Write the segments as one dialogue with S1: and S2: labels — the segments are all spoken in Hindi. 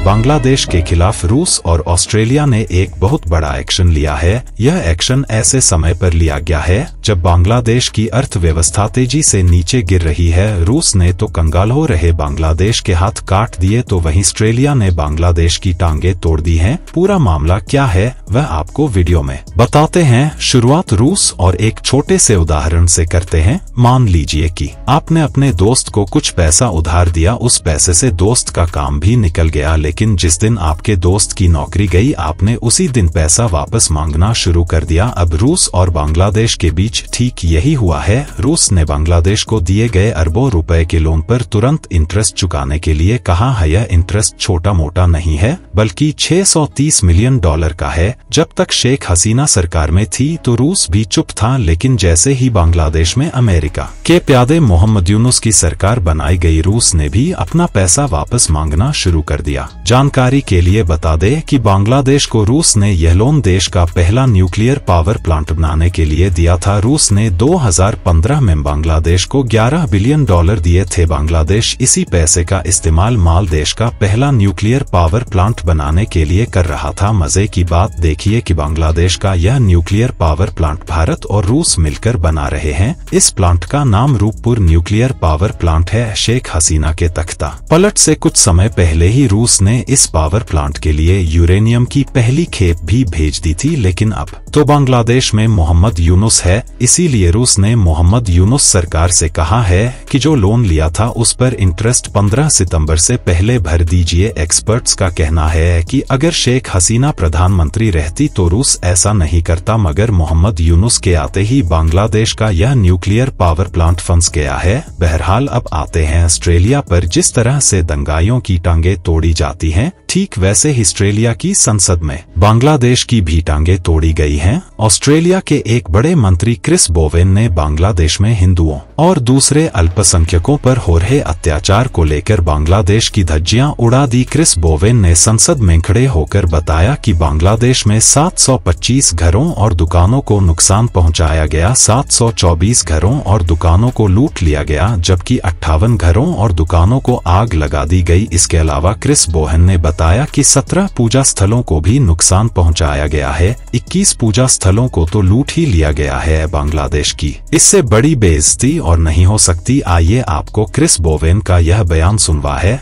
S1: बांग्लादेश के खिलाफ रूस और ऑस्ट्रेलिया ने एक बहुत बड़ा एक्शन लिया है। यह एक्शन ऐसे समय पर लिया गया है जब बांग्लादेश की अर्थव्यवस्था तेजी से नीचे गिर रही है। रूस ने तो कंगाल हो रहे बांग्लादेश के हाथ काट दिए, तो वहीं ऑस्ट्रेलिया ने बांग्लादेश की टांगे तोड़ दी हैं। पूरा मामला क्या है वह आपको वीडियो में बताते हैं। शुरुआत रूस और एक छोटे से उदाहरण से करते हैं। मान लीजिए कि आपने अपने दोस्त को कुछ पैसा उधार दिया, उस पैसे से दोस्त का काम भी निकल गया, लेकिन जिस दिन आपके दोस्त की नौकरी गई आपने उसी दिन पैसा वापस मांगना शुरू कर दिया। अब रूस और बांग्लादेश के बीच ठीक यही हुआ है। रूस ने बांग्लादेश को दिए गए अरबों रुपए के लोन पर तुरंत इंटरेस्ट चुकाने के लिए कहा है। यह इंटरेस्ट छोटा मोटा नहीं है बल्कि $630 मिलियन का है। जब तक शेख हसीना सरकार में थी तो रूस भी चुप था, लेकिन जैसे ही बांग्लादेश में अमेरिका के प्यादे मोहम्मद यूनुस की सरकार बनाई गई, रूस ने भी अपना पैसा वापस मांगना शुरू कर दिया। जानकारी के लिए बता दें कि बांग्लादेश को रूस ने यह लोन देश का पहला न्यूक्लियर पावर प्लांट बनाने के लिए दिया था। रूस ने 2015 में बांग्लादेश को $11 बिलियन दिए थे। बांग्लादेश इसी पैसे का इस्तेमाल माल देश का पहला न्यूक्लियर पावर प्लांट बनाने के लिए कर रहा था। मजे की बात देखिए कि बांग्लादेश का यह न्यूक्लियर पावर प्लांट भारत और रूस मिलकर बना रहे हैं। इस प्लांट का नाम रूपपुर न्यूक्लियर पावर प्लांट है। शेख हसीना के तख्ता पलट से कुछ समय पहले ही रूस ने इस पावर प्लांट के लिए यूरेनियम की पहली खेप भी भेज दी थी, लेकिन अब तो बांग्लादेश में मोहम्मद यूनुस है, इसीलिए रूस ने मोहम्मद यूनुस सरकार से कहा है कि जो लोन लिया था उस पर इंटरेस्ट 15 सितंबर से पहले भर दीजिए। एक्सपर्ट्स का कहना है कि अगर शेख हसीना प्रधानमंत्री रहती तो रूस ऐसा नहीं करता, मगर मोहम्मद यूनुस के आते ही बांग्लादेश का यह न्यूक्लियर पावर प्लांट फंस गया है। बहरहाल अब आते हैं ऑस्ट्रेलिया पर। जिस तरह से दंगाइयों की टांगे तोड़ी जाती हैं, ठीक वैसे ही ऑस्ट्रेलिया की संसद में बांग्लादेश की भी टांगे तोड़ी गई हैं। ऑस्ट्रेलिया के एक बड़े मंत्री क्रिस बोवेन ने बांग्लादेश में हिंदुओं और दूसरे अल्पसंख्यकों पर हो रहे अत्याचार को लेकर बांग्लादेश की धज्जियां उड़ा दी। क्रिस बोवेन ने संसद में खड़े होकर बताया कि बांग्लादेश में 725 घरों और दुकानों को नुकसान पहुंचाया गया, 724 घरों और दुकानों को लूट लिया गया, जबकि 58 घरों और दुकानों को आग लगा दी गई। इसके अलावा क्रिस बोवेन ने बताया कि 17 पूजा स्थलों को भी नुकसान पहुंचाया गया है, 21 पूजा स्थलों को तो लूट ही लिया गया है। बांग्लादेश की इससे बड़ी बेइज्जती और नहीं हो सकती। आइए आपको क्रिस बोवेन का यह बयान सुनवा है।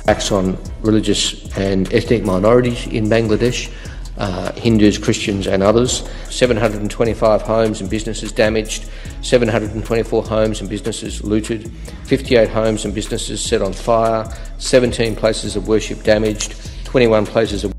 S2: Religious and ethnic minorities in Bangladesh, Hindus, Christians and others. 725 homes and businesses damaged, 724 homes and businesses looted, 58 homes and businesses set on fire, 17 places of worship damaged, 21 places of